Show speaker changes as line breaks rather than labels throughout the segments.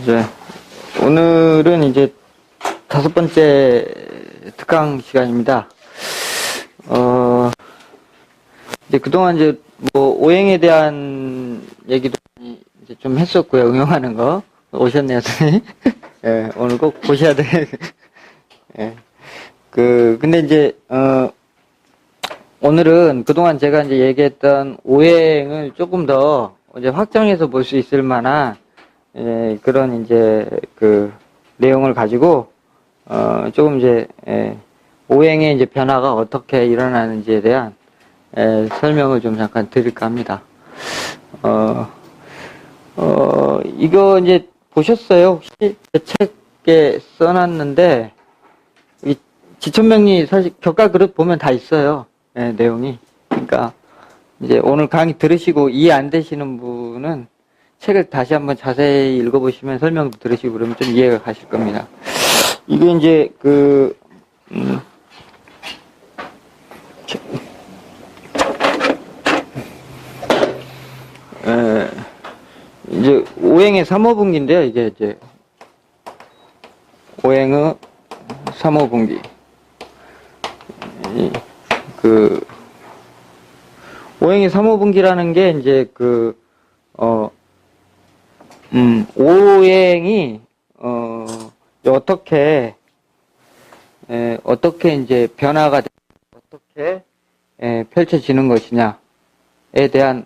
이제 오늘은 이제 5번째 특강 시간입니다. 이제 그동안 이제 뭐 오행에 대한 얘기도 이제 좀 했었고요. 응용하는 거 오셨네요, 선생님. 예, 오늘 꼭 보셔야 돼. 예. 근데 이제 오늘은 그동안 제가 이제 얘기했던 오행을 조금 더 이제 확장해서 볼 수 있을 만한 그런 이제 내용을 가지고 조금 이제 오행의 이제 변화가 어떻게 일어나는지에 대한 설명을 좀 잠깐 드릴까 합니다. 이거 이제 보셨어요? 혹시 책에 써놨는데 이 지천명리 사실 격가 그릇 보면 다 있어요. 내용이. 그러니까 이제 오늘 강의 들으시고 이해 안 되시는 분은 책을 다시 한번 자세히 읽어보시면 설명도 들으시고 그러면 좀 이해가 가실 겁니다. 이게 이제 이제 오행의 3호분기인데요. 이게 이제 오행의 3호분기. 오행의 3호분기라는 게 이제 오행이 어떻게 이제 변화가 어떻게 펼쳐지는 것이냐에 대한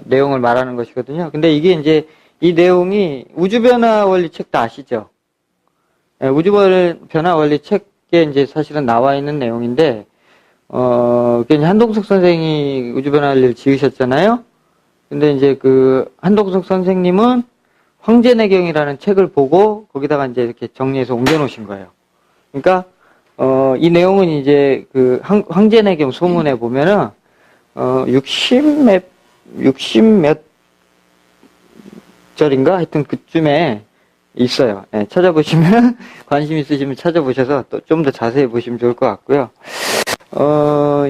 내용을 말하는 것이거든요. 근데 이게 이제 이 내용이 우주변화 원리 책도 아시죠? 우주변화 원리 책에 이제 사실은 나와 있는 내용인데 한동숙 선생이 우주변화 원리를 지으셨잖아요. 근데 이제 한동숙 선생님은 황제내경이라는 책을 보고 거기다가 이제 이렇게 정리해서 옮겨 놓으신 거예요. 그러니까 이 내용은 이제 황제내경 소문에 보면은 60몇 절인가 하여튼 그쯤에 있어요. 찾아보시면 관심 있으시면 찾아보셔서 또 좀 더 자세히 보시면 좋을 것 같고요.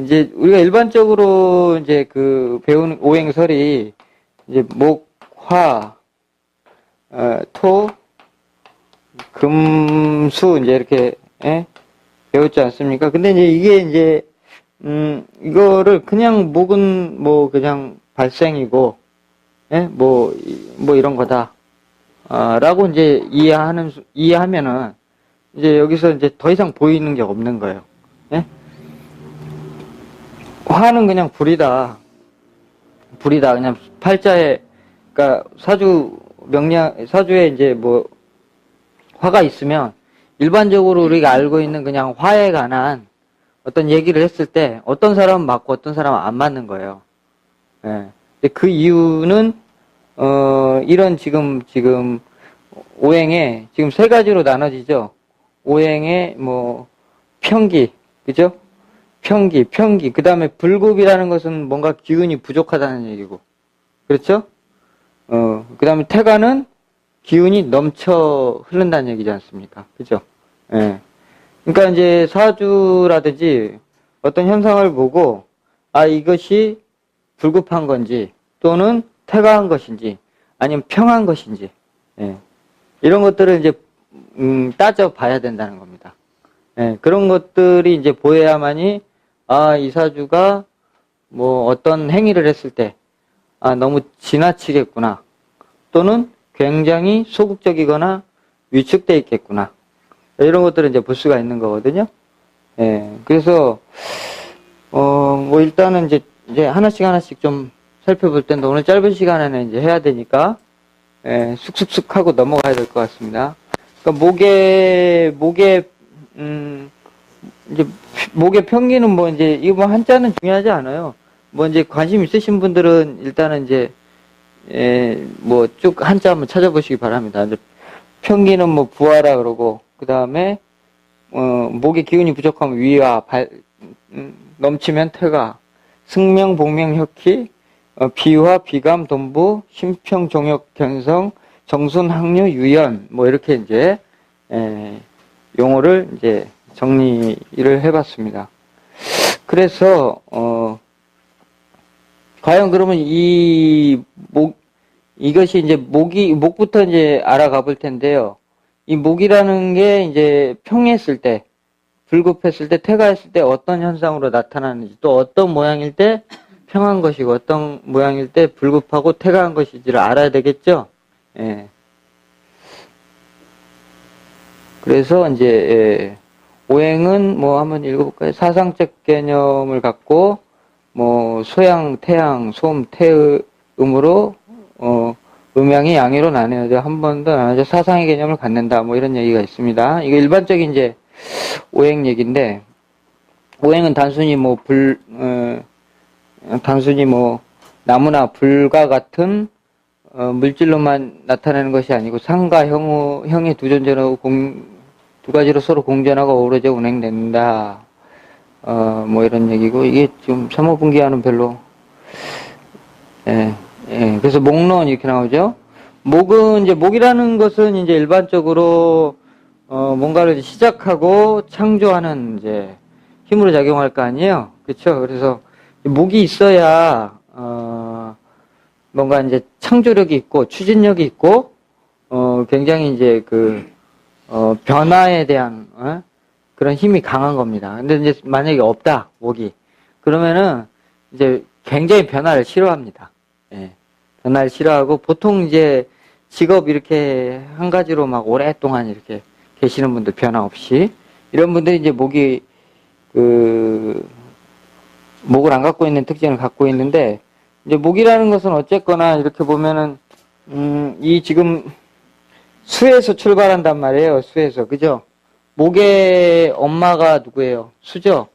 이제 우리가 일반적으로 이제 배우는 오행설이 이제 목, 화, 토, 금, 수 이제 이렇게 배웠지 않습니까? 근데 이제 이게 이제 이거를 그냥 목은 뭐 그냥 발생이고 뭐 이런 거다. 라고 이제 이해하면은 이제 여기서 이제 더 이상 보이는 게 없는 거예요. 화는 그냥 불이다. 그냥 팔자에, 그러니까 사주에 이제 뭐 화가 있으면 일반적으로 우리가 알고 있는 그냥 화에 관한 어떤 얘기를 했을 때 어떤 사람은 맞고 어떤 사람은 안 맞는 거예요. 근데 그 이유는 이런 지금 오행에 지금 3가지로 나눠지죠. 오행에 뭐 편기, 그죠? 편기. 그 다음에 불급이라는 것은 뭔가 기운이 부족하다는 얘기고. 그렇죠? 그 다음에 태가는 기운이 넘쳐 흐른다는 얘기지 않습니까? 그죠? 그러니까 이제 사주라든지 어떤 현상을 보고, 이것이 불급한 건지, 또는 태가한 것인지, 아니면 평한 것인지, 이런 것들을 이제, 따져봐야 된다는 겁니다. 그런 것들이 이제 보여야만이, 이 사주가 뭐 어떤 행위를 했을 때, 너무 지나치겠구나. 또는 굉장히 소극적이거나 위축되어 있겠구나. 이런 것들을 이제 볼 수가 있는 거거든요. 그래서, 뭐 일단은 이제 하나씩 좀 살펴볼 텐데 오늘 짧은 시간에는 이제 해야 되니까, 쑥쑥쑥 하고 넘어가야 될 것 같습니다. 그러니까 이제 목의 평기는 뭐 이제 이거 뭐 한자는 중요하지 않아요. 뭐 이제 관심 있으신 분들은 일단은 이제 뭐 쭉 한자 한번 찾아보시기 바랍니다. 이제 평기는 뭐 부하라 그러고 그 다음에 목의 기운이 부족하면 위와 넘치면 퇴가, 승명, 복명, 혁희, 비화, 비감, 돈부, 심평, 종역, 견성, 정순, 항류, 유연 뭐 이렇게 이제 용어를 이제 정리를 해봤습니다. 그래서 과연 그러면 이 이것이 이제 목부터 이제 알아가 볼 텐데요. 이 목이라는 게 이제 평했을 때, 불급했을 때, 퇴가했을 때 어떤 현상으로 나타나는지, 또 어떤 모양일 때 평한 것이고, 어떤 모양일 때 불급하고 퇴가한 것인지를 알아야 되겠죠? 예. 그래서 이제, 예. 오행은 뭐 한번 읽어볼까요? 사상적 개념을 갖고, 뭐, 소양, 태양, 소음, 태음으로, 음양이 양의로 나뉘어져 한 번 더 나눠져 사상의 개념을 갖는다. 뭐 이런 얘기가 있습니다. 이거 일반적인 이제 오행 얘기인데, 오행은 단순히 뭐 단순히 뭐 나무나 불과 같은 물질로만 나타내는 것이 아니고 상과 형의 두 존재로 두 가지로 서로 공존하고 어우러져 운행된다. 뭐 이런 얘기고, 이게 좀 삼호분기와는 별로, 그래서 목론 이렇게 나오죠. 목이라는 것은 이제 일반적으로, 뭔가를 이제 시작하고 창조하는 이제 힘으로 작용할 거 아니에요. 그렇죠? 그래서 목이 있어야, 뭔가 이제 창조력이 있고 추진력이 있고, 굉장히 이제 변화에 대한, 그런 힘이 강한 겁니다. 근데 이제 만약에 없다, 목이. 그러면은 이제 굉장히 변화를 싫어합니다. 예. 변화를 싫어하고 보통 이제 직업 이렇게 한 가지로 막 오랫동안 이렇게 계시는 분들 변화 없이 이런 분들이 이제 목을 안 갖고 있는 특징을 갖고 있는데 이제 목이라는 것은 어쨌거나 이렇게 보면은 이 지금 수에서 출발한단 말이에요. 수에서. 그죠? 목의 엄마가 누구예요? 수죠?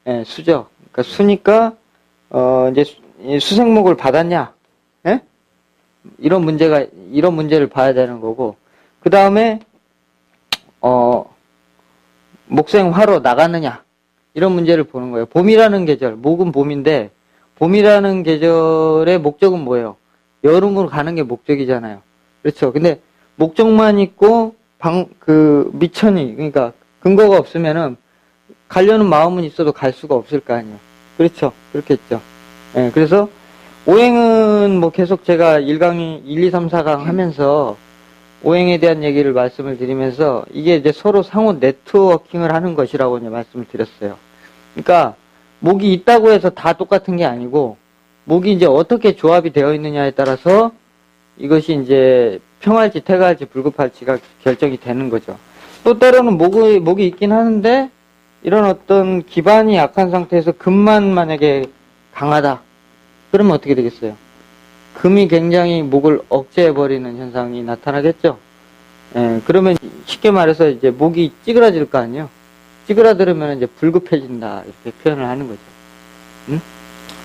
예, 수죠. 그러니까 수니까, 이제 수생목을 받았냐? 예? 이런 문제를 봐야 되는 거고. 그 다음에, 목생화로 나갔느냐? 이런 문제를 보는 거예요. 봄이라는 계절, 목은 봄인데, 봄이라는 계절의 목적은 뭐예요? 여름으로 가는 게 목적이잖아요. 그렇죠. 근데 목적만 있고, 미천이, 그러니까 근거가 없으면은, 가려는 마음은 있어도 갈 수가 없을 거 아니에요. 그렇죠. 그렇겠죠. 예, 그래서, 오행은 뭐 계속 제가 1강이, 1, 2, 3, 4강 하면서, 오행에 대한 얘기를 말씀을 드리면서, 이게 이제 서로 상호 네트워킹을 하는 것이라고 이제 말씀을 드렸어요. 그러니까, 목이 있다고 해서 다 똑같은 게 아니고, 목이 이제 어떻게 조합이 되어 있느냐에 따라서, 이것이 이제 평할지 퇴가할지 불급할지가 결정이 되는 거죠. 또 때로는 목이 있긴 하는데 이런 어떤 기반이 약한 상태에서 금만 만약에 강하다. 그러면 어떻게 되겠어요? 금이 굉장히 목을 억제해버리는 현상이 나타나겠죠? 예, 그러면 쉽게 말해서 이제 목이 찌그러질 거 아니에요? 찌그러들으면 이제 불급해진다. 이렇게 표현을 하는 거죠. 응?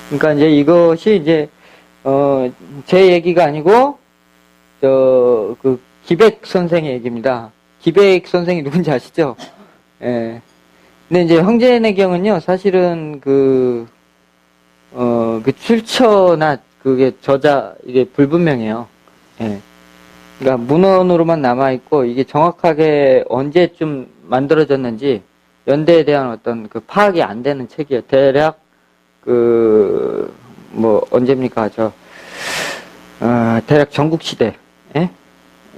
그러니까 이제 이것이 이제, 제 얘기가 아니고, 기백 선생의 얘기입니다. 기백 선생이 누군지 아시죠? 예. 근데 이제 황제의 경은요, 사실은 출처나 그게 이게 불분명해요. 예. 그러니까 문헌으로만 남아있고, 이게 정확하게 언제쯤 만들어졌는지, 연대에 대한 어떤 파악이 안 되는 책이에요. 대략, 언제입니까? 대략 전국시대. 예?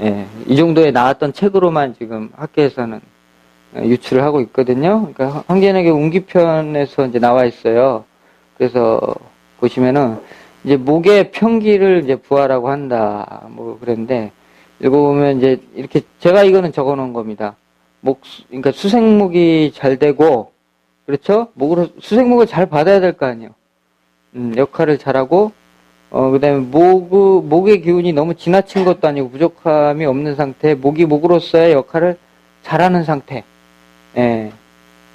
예. 이 정도에 나왔던 책으로만 지금 학계에서는 유출을 하고 있거든요. 그러니까 황제에게 운기편에서 이제 나와 있어요. 그래서 보시면은 이제 목의 평기를 이제 부하라고 한다. 뭐 그랬는데 읽어보면 이제 이렇게 제가 이거는 적어 놓은 겁니다. 그러니까 수생목이 잘 되고 그렇죠? 수생목을 잘 받아야 될 거 아니에요. 역할을 잘하고 그 다음에 목의 기운이 너무 지나친 것도 아니고 부족함이 없는 상태, 목으로서의 역할을 잘하는 상태,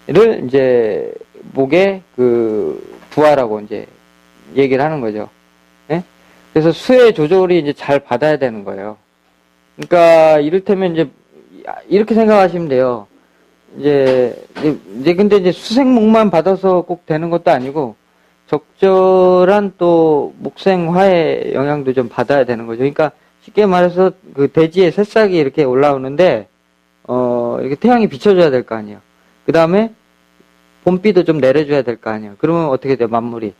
를 이제 목의 부하라고 이제 얘기를 하는 거죠. 예? 그래서 수의 조절이 이제 잘 받아야 되는 거예요. 그러니까 이를테면 이제 이렇게 생각하시면 돼요. 근데 이제 수생목만 받아서 꼭 되는 것도 아니고 적절한 또 목생화의 영향도 좀 받아야 되는 거죠. 그러니까 쉽게 말해서 대지에 새싹이 이렇게 올라오는데 이렇게 태양이 비춰줘야 될 거 아니에요. 그 다음에 봄비도 좀 내려줘야 될 거 아니에요. 그러면 어떻게 돼요? 만물이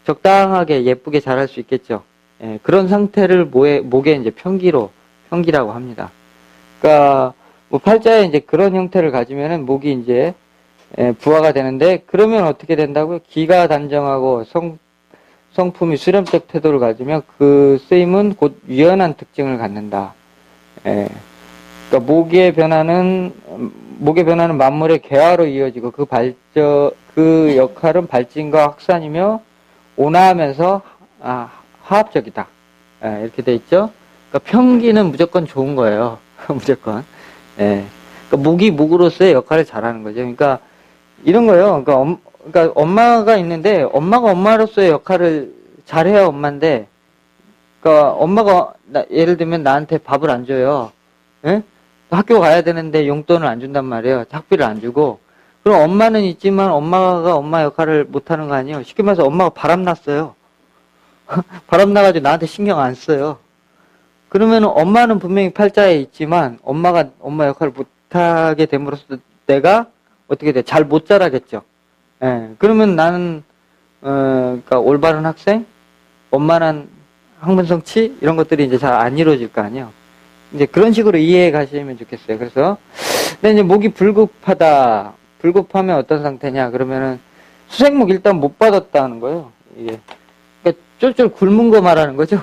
적당하게 예쁘게 자랄 수 있겠죠. 예, 그런 상태를 목에 이제 평기라고 합니다. 그러니까 뭐 팔자에 이제 그런 형태를 가지면은 목이 이제 부화가 되는데, 그러면 어떻게 된다고요? 기가 단정하고 성품이 수렴적 태도를 가지면 그 쓰임은 곧 유연한 특징을 갖는다. 예. 그러니까 목의 변화는 만물의 개화로 이어지고 그 역할은 발진과 확산이며 온화하면서 화합적이다. 예, 이렇게 돼 있죠. 그러니까 평기는 무조건 좋은 거예요. 무조건. 예. 그러니까 목이 목으로서의 역할을 잘하는 거죠. 그러니까 이런 거예요. 그러니까 엄마가 있는데 엄마가 엄마로서의 역할을 잘해야 엄마인데, 그러니까 엄마가 예를 들면 나한테 밥을 안 줘요. 예? 학교 가야 되는데 용돈을 안 준단 말이에요. 학비를 안 주고. 그럼 엄마는 있지만 엄마가 엄마 역할을 못 하는 거 아니에요. 쉽게 말해서 엄마가 바람났어요. 바람나가지고 나한테 신경 안 써요. 그러면 엄마는 분명히 팔자에 있지만 엄마가 엄마 역할을 못하게 됨으로써 내가 어떻게 돼? 잘 못 자라겠죠. 예. 그러면 나는 그러니까 올바른 학생, 원만한 학문 성취 이런 것들이 이제 잘 안 이루어질 거 아니에요. 이제 그런 식으로 이해해 가시면 좋겠어요. 그래서 근데 이제 목이 불급하다. 불급하면 어떤 상태냐? 그러면은 수생목 일단 못 받았다는 거예요. 이게 그러니까 쫄쫄 굶은 거 말하는 거죠.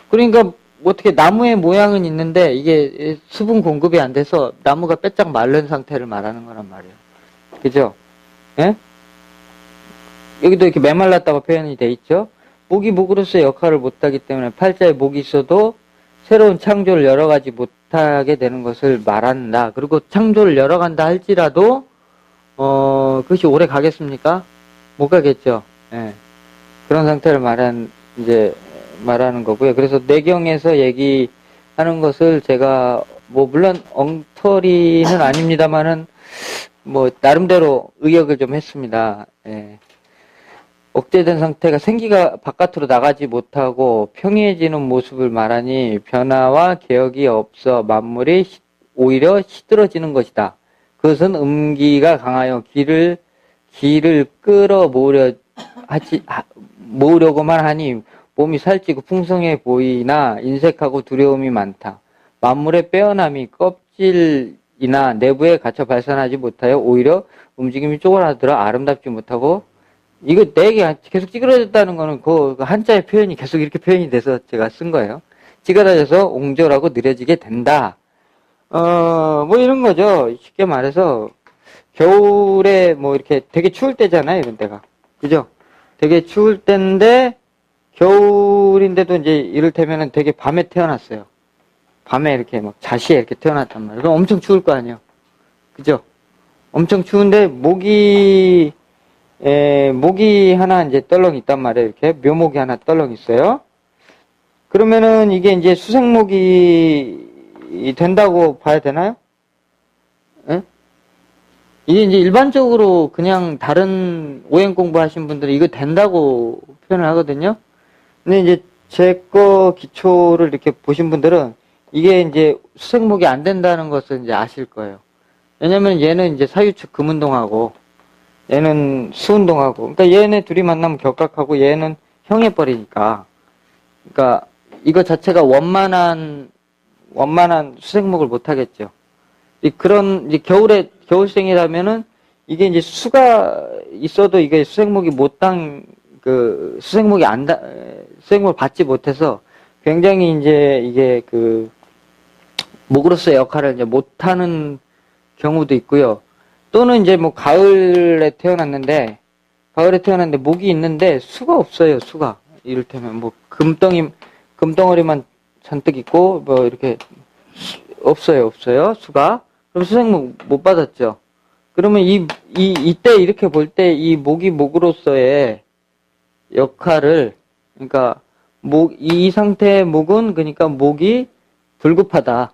그러니까 어떻게 나무의 모양은 있는데 이게 수분 공급이 안 돼서 나무가 빼짝 마른 상태를 말하는 거란 말이에요. 그죠? 예? 여기도 이렇게 메말랐다고 표현이 돼 있죠. 목이 목으로서의 역할을 못하기 때문에 팔자에 목이 있어도 새로운 창조를 여러 가지 못하게 되는 것을 말한다. 그리고 창조를 열어간다 할지라도 그것이 오래 가겠습니까? 못 가겠죠. 예. 그런 상태를 말하는 거고요. 그래서 뇌경에서 얘기하는 것을 제가 물론 엉터리는 아닙니다만은 나름대로 의역을 좀 했습니다. 예. 억제된 상태가 생기가 바깥으로 나가지 못하고 평이해지는 모습을 말하니 변화와 개혁이 없어 만물이 오히려 시들어지는 것이다. 그것은 음기가 강하여 기를 끌어 모으려고만 하니 몸이 살찌고 풍성해 보이나 인색하고 두려움이 많다. 만물의 빼어남이 껍질이나 내부에 갇혀 발산하지 못하여 오히려 움직임이 쪼그라들어 아름답지 못하고, 이거 내게 계속 찌그러졌다는 거는 그 한자의 표현이 계속 이렇게 표현이 돼서 제가 쓴 거예요. 찌그러져서 옹졸하고 느려지게 된다. 이런 거죠. 쉽게 말해서 겨울에 이렇게 되게 추울 때잖아요, 이런 때가. 그죠? 되게 추울 때인데 겨울인데도 이제 이를테면은 되게 밤에 태어났어요. 밤에 이렇게 자시에 이렇게 태어났단 말이에요. 그럼 엄청 추울 거 아니에요. 그죠? 엄청 추운데 목이 하나 이제 떨렁 있단 말이에요. 이렇게 묘목이 하나 떨렁 있어요. 그러면은 이게 이제 수생목이 된다고 봐야 되나요? 예? 이게 이제 일반적으로 그냥 다른 오행 공부하신 분들은 이거 된다고 표현을 하거든요. 근데 이제 제 거 기초를 이렇게 보신 분들은 이게 이제 수생목이 안 된다는 것을 이제 아실 거예요. 왜냐면 얘는 이제 사유축 금운동하고 얘는 수운동하고, 그러니까 얘네 둘이 만나면 격각하고 얘는 형해버리니까. 그러니까 이거 자체가 원만한 수생목을 못 하겠죠. 그런 이제 겨울생이라면은 이게 이제 수가 있어도 이게 수생목이 수생목을 받지 못해서 굉장히 이제 이게 목으로서의 역할을 이제 못하는 경우도 있고요. 또는 이제 가을에 태어났는데 목이 있는데 수가 없어요, 수가. 이를테면 금덩어리만 잔뜩 있고 이렇게 없어요, 수가. 그럼 수생목 못 받았죠. 그러면 이때 이렇게 볼 때 이 목이 목으로서의 역할을, 그러니까 이 상태의 목은 그러니까 목이 불급하다.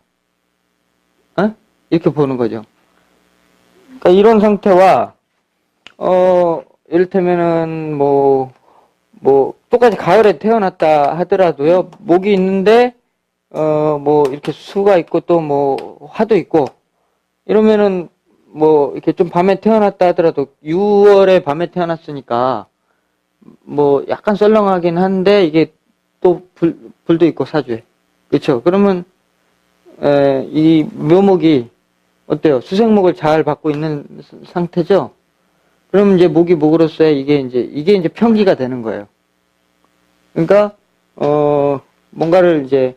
이렇게 보는 거죠. 그러니까 이런 상태와 이를테면은 똑같이 가을에 태어났다 하더라도요, 목이 있는데 이렇게 수가 있고 또 화도 있고 이러면은 이렇게 좀 밤에 태어났다 하더라도 6월에 밤에 태어났으니까 약간 썰렁하긴 한데 이게 또 불도 있고 사주에. 그렇죠? 그러면 이 묘목이 어때요? 수생목을 잘 받고 있는 상태죠? 그러면 이제 목이 목으로서의 이게 이제 평기가 되는 거예요. 그러니까 뭔가를 이제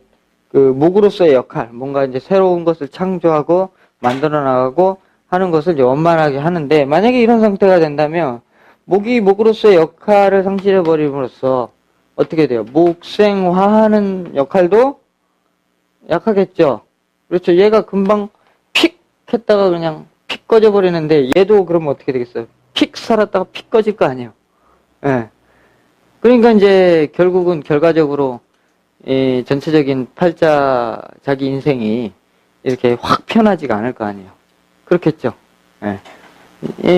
그 목으로서의 역할, 뭔가 이제 새로운 것을 창조하고 만들어 나가고 하는 것을 이제 원만하게 하는데, 만약에 이런 상태가 된다면 목이 목으로서의 역할을 상실해 버림으로써 어떻게 돼요? 목생화하는 역할도 약하겠죠. 그렇죠. 얘가 금방 픽 했다가 그냥 픽 꺼져 버리는데, 얘도 그러면 어떻게 되겠어요? 픽 살았다가 픽 꺼질 거 아니에요. 예. 그러니까 이제 결국은 결과적으로 이 전체적인 팔자 자기 인생이 이렇게 확 편하지가 않을 거 아니에요. 그렇겠죠. 예.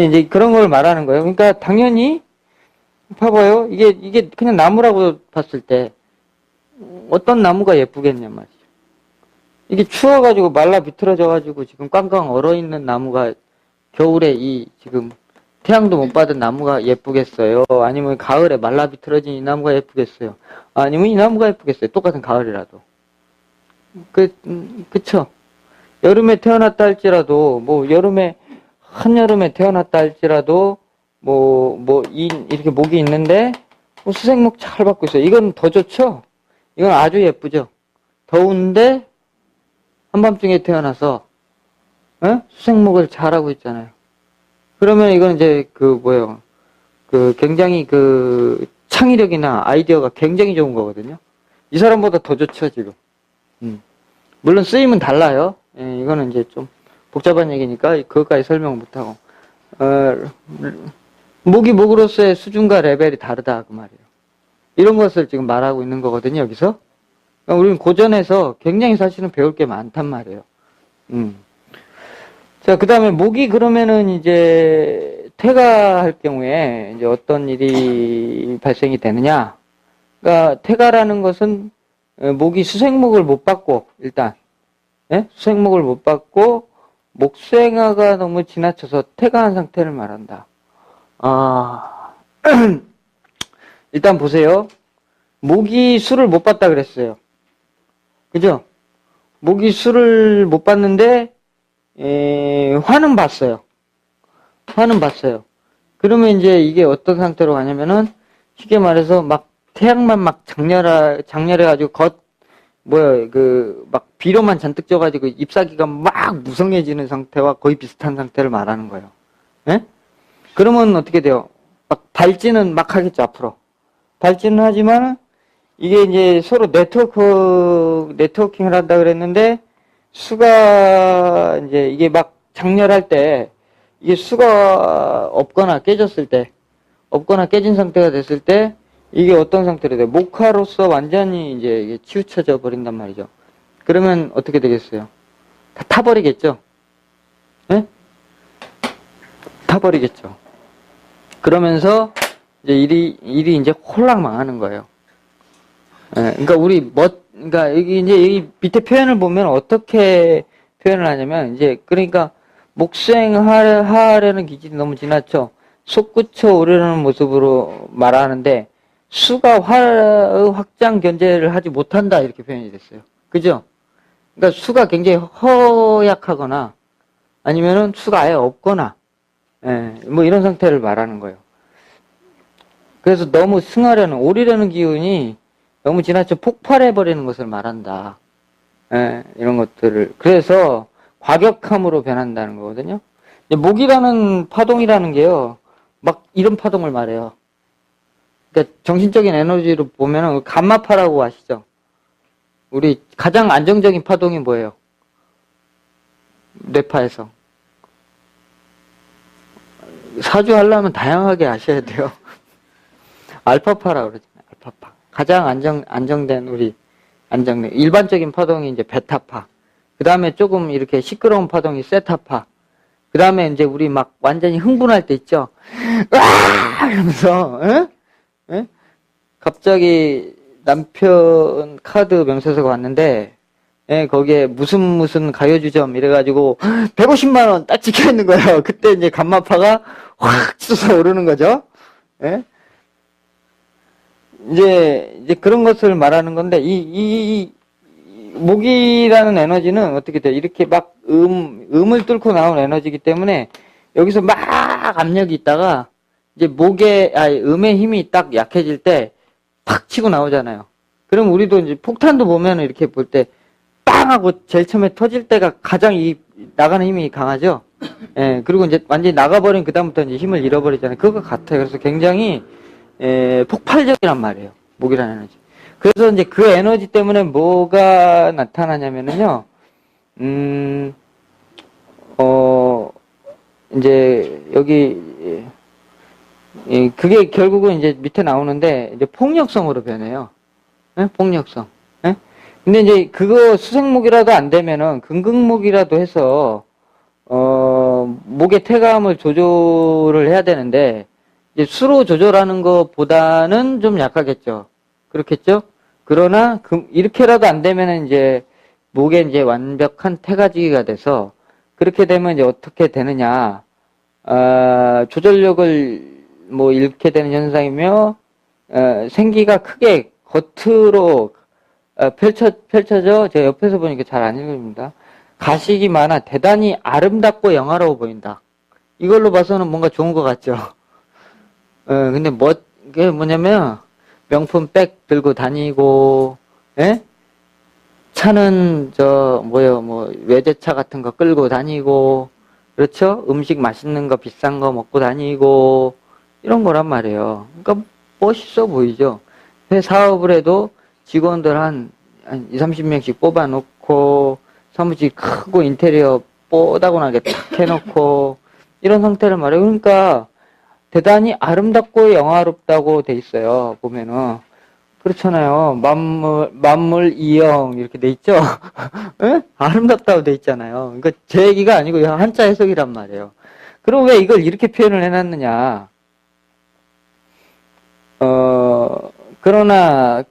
이제 그런 걸 말하는 거예요. 그러니까 당연히 봐봐요. 이게 그냥 나무라고 봤을 때 어떤 나무가 예쁘겠냐 말이죠. 이게 추워가지고 말라 비틀어져가지고 지금 꽝꽝 얼어있는 나무가 겨울에 이 지금 태양도 못 받은 나무가 예쁘겠어요? 아니면 가을에 말라 비틀어진 이 나무가 예쁘겠어요? 아니면 이 나무가 예쁘겠어요? 똑같은 가을이라도. 그쵸? 여름에 태어났다 할지라도, 한여름에 태어났다 할지라도, 이렇게 목이 있는데, 수생목 잘 받고 있어요. 이건 더 좋죠? 이건 아주 예쁘죠? 더운데, 한밤중에 태어나서, 수생목을 잘하고 있잖아요. 그러면 이건 이제 굉장히 창의력이나 아이디어가 굉장히 좋은 거거든요. 이 사람보다 더 좋죠, 지금. 물론 쓰임은 달라요. 예, 이거는 이제 좀 복잡한 얘기니까 그것까지 설명 못하고. 목이 목으로서의 수준과 레벨이 다르다, 그 말이에요. 이런 것을 지금 말하고 있는 거거든요, 여기서. 그러니까 우리는 고전에서 굉장히 사실은 배울 게 많단 말이에요. 자, 그 다음에 목이 그러면은 이제 태가할 경우에 이제 어떤 일이 발생이 되느냐. 그러니까 태가라는 것은 목이 수생목을 못 받고, 일단, 예? 수생목을 못 받고, 목생화가 너무 지나쳐서 태가한 상태를 말한다. 일단 보세요. 목이 술을 못 받다 그랬어요. 그죠? 목이 술을 못 받는데, 화는 봤어요. 화는 봤어요. 그러면 이제 이게 어떤 상태로 가냐면은, 쉽게 말해서 막 태양만 막 장렬해가지고 막 비료만 잔뜩 쪄가지고 잎사귀가 막 무성해지는 상태와 거의 비슷한 상태를 말하는 거예요. 예? 그러면 어떻게 돼요? 막 발진은 막 하겠죠, 앞으로. 발진은 하지만, 이게 이제 서로 네트워킹을 한다 그랬는데, 수가 이제 이게 막 장렬할 때 이게 수가 없거나 깨졌을 때, 없거나 깨진 상태가 됐을 때 이게 어떤 상태로 돼요? 목화로서 완전히 이제 이게 치우쳐져 버린단 말이죠. 그러면 어떻게 되겠어요? 다 타버리겠죠? 네? 타버리겠죠. 그러면서 이제 일이 이제 홀랑 망하는 거예요. 네, 그러니까 여기 이제 이 밑에 표현을 보면 어떻게 표현을 하냐면 그러니까 목생하려는 기질이 너무 지나쳐 솟구쳐 오르는 모습으로 말하는데 수가 화의 확장 견제를 하지 못한다 이렇게 표현이 됐어요. 그죠? 그러니까 수가 굉장히 허약하거나 아니면은 수가 아예 없거나 이런 상태를 말하는 거예요. 그래서 너무 승하려는 오르려는 기운이 너무 지나쳐 폭발해버리는 것을 말한다. 이런 것들을. 그래서 과격함으로 변한다는 거거든요. 목이라는 파동이라는 게요, 막 이런 파동을 말해요. 그러니까 정신적인 에너지로 보면은 감마파라고 아시죠? 우리 가장 안정적인 파동이 뭐예요? 뇌파에서. 사주하려면 다양하게 아셔야 돼요. 알파파라고 그러잖아요. 알파파. 가장 안정된 일반적인 파동이 이제 베타파. 그 다음에 조금 이렇게 시끄러운 파동이 세타파. 그 다음에 이제 우리 막 완전히 흥분할 때 있죠? 으아! 이러면서, 에? 갑자기 남편 카드 명세서가 왔는데, 거기에 무슨 가요주점 이래가지고 150만원 딱 찍혀 있는 거예요. 그때 이제 감마파가 확 솟아 오르는 거죠. 예? 이제 그런 것을 말하는 건데, 이 목이라는 에너지는 어떻게 돼? 이렇게 막 음을 뚫고 나온 에너지이기 때문에 여기서 막 압력이 있다가 이제 음의 힘이 딱 약해질 때 팍 치고 나오잖아요. 그럼 우리도 이제 폭탄도 보면 이렇게 볼 때 빵 하고 제일 처음에 터질 때가 가장 나가는 힘이 강하죠? 예, 그리고 이제 완전히 나가버린 그다음부터 이제 힘을 잃어버리잖아요. 그거 같아요. 그래서 굉장히, 폭발적이란 말이에요. 목이라는 에너지. 그래서 이제 그 에너지 때문에 뭐가 나타나냐면은요, 이제 여기, 그게 결국은 이제 밑에 나오는데, 이제 폭력성으로 변해요. 예? 폭력성. 예? 근데 이제 그거 수생목이라도 안 되면은 금극목이라도 해서, 목의 태감을 조절을 해야 되는데, 이제 수로 조절하는 것보다는 좀 약하겠죠. 그렇겠죠? 그러나, 이렇게라도 안 되면은 이제, 목에 이제 완벽한 태가지기가 돼서, 그렇게 되면 이제 어떻게 되느냐, 조절력을 뭐 잃게 되는 현상이며, 생기가 크게 겉으로 펼쳐져, 제가 옆에서 보니까 잘 안 읽습니다. 가식이 많아 대단히 아름답고 영화로워 보인다. 이걸로 봐서는 뭔가 좋은 것 같죠. 근데 그게 뭐냐면, 명품 백 들고 다니고, 예? 차는 외제차 같은 거 끌고 다니고, 그렇죠? 음식 맛있는 거 비싼 거 먹고 다니고, 이런 거란 말이에요. 그러니까 멋있어 보이죠? 회 사업을 해도 직원들 한 20, 30명씩 뽑아놓고, 사무실 크고 인테리어 뽀다고나게 탁 해놓고, 이런 형태를 말해요. 그러니까 대단히 아름답고 영화롭다고 돼 있어요. 보면은. 그렇잖아요. 만물 이영 이렇게 돼 있죠? 예? 아름답다고 돼 있잖아요. 그러니까 제 얘기가 아니고 한자 해석이란 말이에요. 그럼 왜 이걸 이렇게 표현을 해놨느냐? 그러나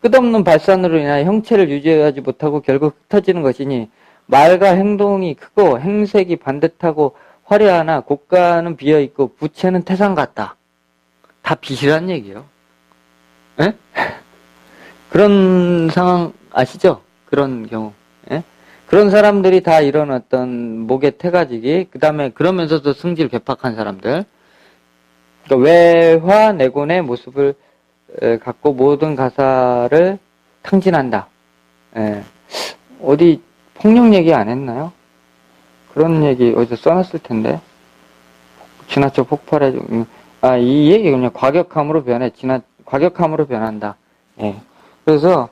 끝없는 발산으로 인하여 형체를 유지하지 못하고 결국 흩어지는 것이니 말과 행동이 크고 행색이 반듯하고 화려하나 고가는 비어있고 부채는 태산 같다. 다 빚이란 얘기예요. 예? 그런 상황 아시죠? 그런 경우. 예? 그런 사람들이 다 이런 어떤 목의 태가지기, 그 다음에 그러면서도 승질 괴팍한 사람들. 그러니까 외화 내곤의 모습을 갖고 모든 가사를 탕진한다. 예. 어디 폭력 얘기 안 했나요? 그런 얘기 어디서 써놨을 텐데. 지나쳐 폭발해. 이 얘기 그냥 과격함으로 과격함으로 변한다. 예. 그래서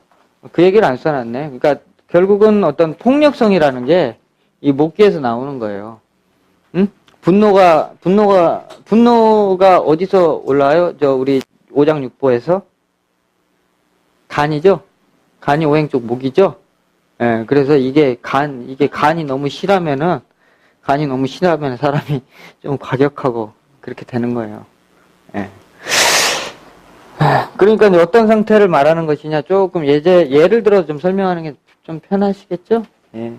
그 얘기를 안 써놨네. 그러니까 결국은 어떤 폭력성이라는 게 이 목기에서 나오는 거예요. 응? 분노가 어디서 올라와요? 우리 오장육부에서? 간이죠? 간이 오행 쪽 목이죠? 예, 그래서 이게 간이 너무 심하면은 사람이 좀 과격하고 그렇게 되는 거예요. 예. 그러니까 어떤 상태를 말하는 것이냐, 조금 예를 들어 좀 설명하는 게 좀 편하시겠죠? 예.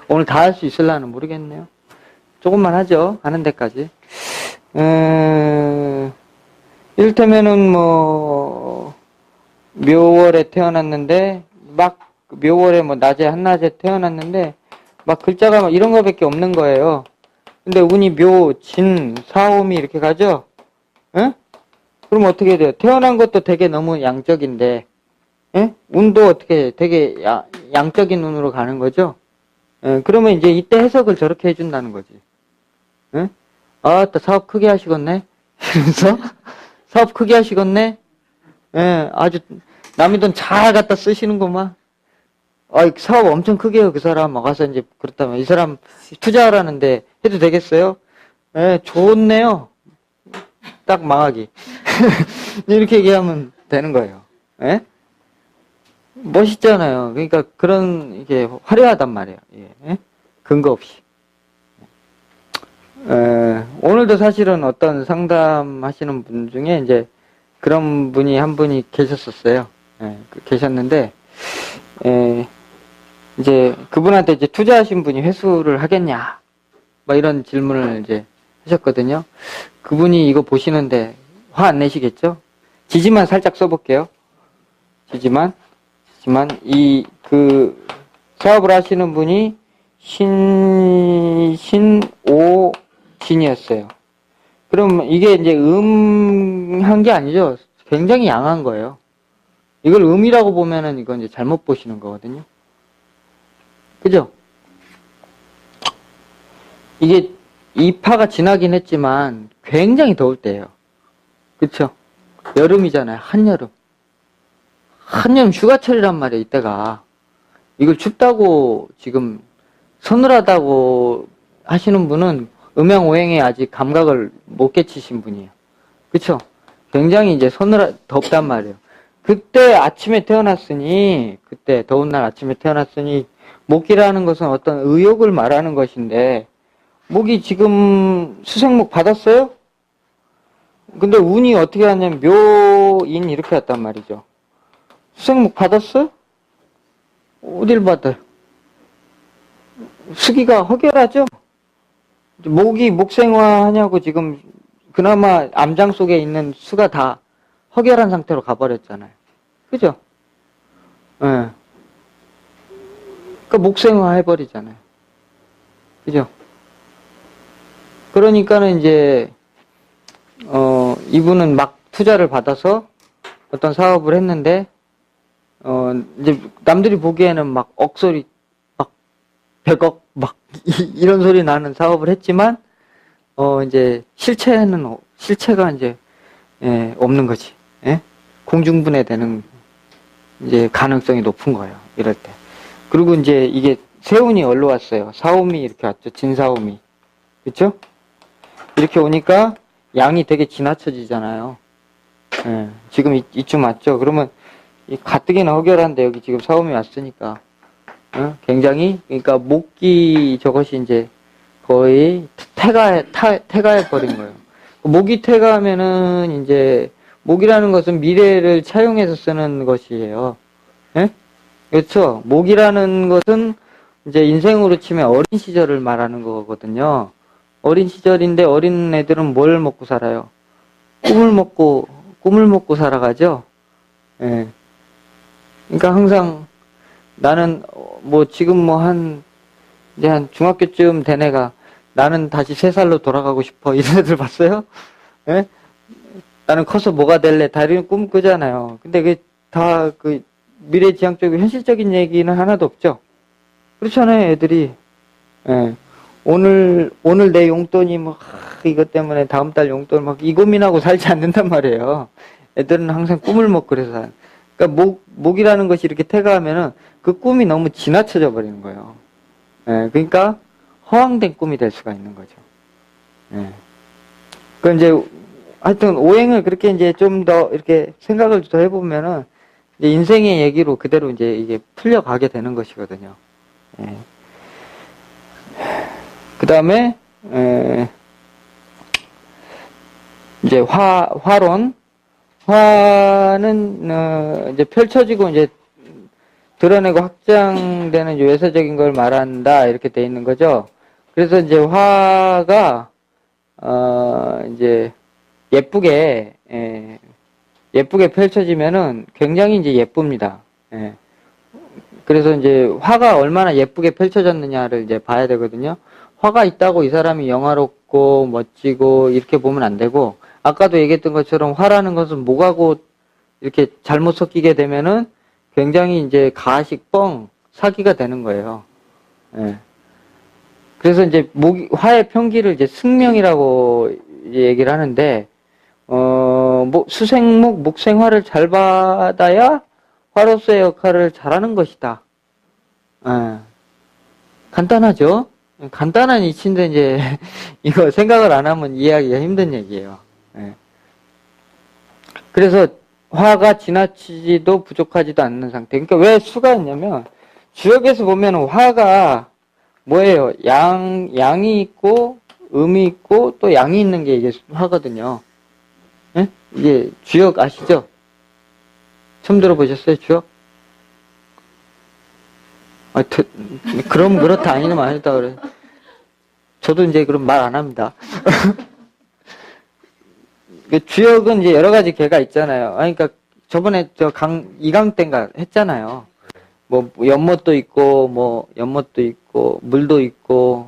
오늘 다 할 수 있을라는 모르겠네요. 조금만 하죠. 하는 데까지. 이를테면은 묘월에 태어났는데, 묘월에 낮에, 한낮에 태어났는데, 글자가 이런 거밖에 없는 거예요. 근데 운이 묘, 진, 사오미 이렇게 가죠? 예? 그럼 어떻게 돼요? 태어난 것도 되게 너무 양적인데, 예? 운도 어떻게 되게 양적인 운으로 가는 거죠? 예, 그러면 이제 이때 해석을 저렇게 해준다는 거지. 예? 또 사업 크게 하시겠네? 이러면서, 사업 크게 하시겠네? 예, 아주 남의 돈 잘 갖다 쓰시는구만. 사업 엄청 크게 해요, 그 사람. 가서 이제 그렇다면 이 사람 투자하라는데 해도 되겠어요? 예, 좋네요. 딱 망하기. 이렇게 얘기하면 되는 거예요. 예? 멋있잖아요. 그러니까 이게 화려하단 말이에요. 예? 근거 없이. 오늘도 사실은 어떤 상담하시는 분 중에 이제 그런 분이 한 분이 계셨었어요. 예, 계셨는데, 이제 그분한테 이제 투자하신 분이 회수를 하겠냐? 이런 질문을 이제 하셨거든요. 그분이 이거 보시는데 화 안 내시겠죠? 지지만 살짝 써볼게요. 지지만 사업을 하시는 분이 신오진이었어요. 그럼 이게 이제 음한 게 아니죠. 굉장히 양한 거예요. 이걸 음이라고 보면은 이건 이제 잘못 보시는 거거든요. 그죠? 이게 이파가 지나긴 했지만 굉장히 더울 때예요. 그쵸? 여름이잖아요. 한여름. 한여름 휴가철이란 말이에요, 이때가. 이걸 춥다고 지금 서늘하다고 하시는 분은 음양오행에 아직 감각을 못 깨치신 분이에요. 그쵸? 굉장히 이제 덥단 말이에요. 그때 아침에 태어났으니, 그때 더운 날 아침에 태어났으니, 목이라는 것은 어떤 의욕을 말하는 것인데, 목이 지금 수생목 받았어요? 근데 운이 어떻게 하냐면, 묘인 이렇게 왔단 말이죠. 수생목 받았어요? 어딜 받아요? 수기가 허결하죠? 목이 목생화하냐고 지금 그나마 암장 속에 있는 수가 다 허결한 상태로 가버렸잖아요. 그죠? 예. 네. 그러니까 목생화 해버리잖아요. 그죠? 그러니까는 이제, 이분은 막 투자를 받아서 어떤 사업을 했는데, 이제 남들이 보기에는 막 억소리, 막 100억, 막 이런 소리 나는 사업을 했지만, 이제 실체가 이제, 예, 없는 거지. 예? 공중분해되는 이제 가능성이 높은 거예요. 이럴 때. 그리고 이제 이게 세운이 얼로 왔어요. 사오미 이렇게 왔죠. 진사오미. 그쵸? 이렇게 오니까 양이 되게 지나쳐지잖아요. 예, 지금 이쯤 왔죠. 그러면 이 가뜩이나 허결한데 여기 지금 사오미 왔으니까 굉장히 그러니까 목기 저것이 이제 거의 태가해 버린 거예요. 목이 태가하면은 이제 목이라는 것은 미래를 차용해서 쓰는 것이에요. 예? 그렇죠? 목이라는 것은 이제 인생으로 치면 어린 시절을 말하는 거거든요. 어린 시절인데 어린 애들은 뭘 먹고 살아요? 꿈을 먹고 살아가죠? 예. 그러니까 항상 나는 뭐 지금 뭐 이제 한 중학교쯤 된 애가 나는 다시 3살로 돌아가고 싶어 이런 애들 봤어요? 예? 나는 커서 뭐가 될래? 다 이런 꿈 꾸잖아요. 근데 그게 다 미래지향적이고 현실적인 얘기는 하나도 없죠? 그렇잖아요, 애들이. 예. 오늘 내 용돈이 이것 때문에 다음 달 용돈 이 고민하고 살지 않는단 말이에요. 애들은 항상 꿈을 먹고 그래서. 그러니까 목이라는 것이 이렇게 태가하면은 그 꿈이 너무 지나쳐져 버리는 거예요. 예. 그러니까 허황된 꿈이 될 수가 있는 거죠. 예. 그 이제 하여튼 오행을 그렇게 이제 좀 더 이렇게 생각을 더 해보면은 이제 인생의 얘기로 그대로 이제 이게 풀려가게 되는 것이거든요. 예. 그 다음에 이제 화론. 화는 이제 펼쳐지고 이제 드러내고 확장되는 외세적인 걸 말한다 이렇게 돼 있는 거죠. 그래서 이제 화가 이제 예쁘게 펼쳐지면은 굉장히 이제 예쁩니다. 예. 그래서 이제 화가 얼마나 예쁘게 펼쳐졌느냐를 이제 봐야 되거든요. 화가 있다고 이 사람이 영화롭고 멋지고 이렇게 보면 안 되고, 아까도 얘기했던 것처럼 화라는 것은 목하고 이렇게 잘못 섞이게 되면은 굉장히 이제 가식 사기가 되는 거예요. 예. 그래서 이제 화의 평기를 이제 승명이라고 얘기를 하는데, 수생목, 목생화를 잘 받아야 화로서의 역할을 잘하는 것이다. 예. 간단하죠? 간단한 이치인데 이제 이거 생각을 안 하면 이해하기가 힘든 얘기예요. 예. 그래서 화가 지나치지도 부족하지도 않는 상태. 그러니까 왜 수가 있냐면 주역에서 보면 화가 뭐예요? 양이 있고 음이 있고 또 양이 있는 게 이게 화거든요. 예? 이게 주역 아시죠? 처음 들어보셨어요, 주역? 그럼 그렇다 아니면 아니다 그래. 저도 이제 그럼 말 안 합니다. 그 주역은 이제 여러 가지 개가 있잖아요. 아니, 그러니까 저번에 이강 때인가 했잖아요. 뭐 연못도 있고 뭐 연못도 있고 물도 있고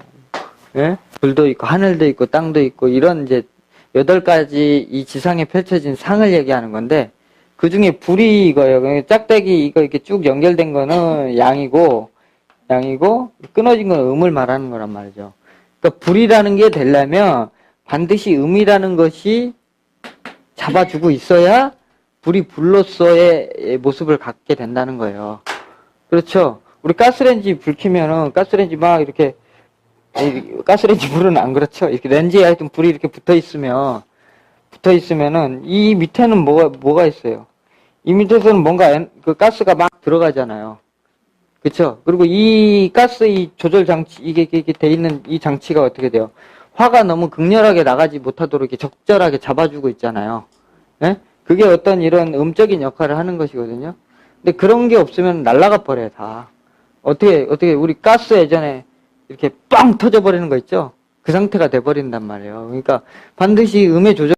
예? 불도 있고 하늘도 있고 땅도 있고 이런 이제 8가지 이 지상에 펼쳐진 상을 얘기하는 건데 그 중에 불이 이거예요. 짝대기 이거 이렇게 쭉 연결된 거는 양이고 끊어진 건 음을 말하는 거란 말이죠. 그러니까 불이라는 게 되려면 반드시 음이라는 것이 잡아주고 있어야 불이 불로서의 모습을 갖게 된다는 거예요. 그렇죠. 우리 가스레인지 불 켜면은 가스레인지 막 이렇게 가스레인지 불은 안 그렇죠. 이렇게 렌즈에 하여튼 불이 이렇게 붙어 있으면은 이 밑에는 뭐가 있어요. 이 밑에서는 뭔가 그 가스가 막 들어가잖아요. 그렇죠. 그리고 이 가스 이 조절 장치 이게 돼 있는 이 장치가 어떻게 돼요? 화가 너무 극렬하게 나가지 못하도록 이렇게 적절하게 잡아주고 있잖아요. 예? 그게 어떤 이런 음적인 역할을 하는 것이거든요. 근데 그런 게 없으면 날아가 버려요, 다. 어떻게, 우리 가스 예전에 이렇게 빵 터져버리는 거 있죠? 그 상태가 돼버린단 말이에요. 그러니까 반드시 음의 조절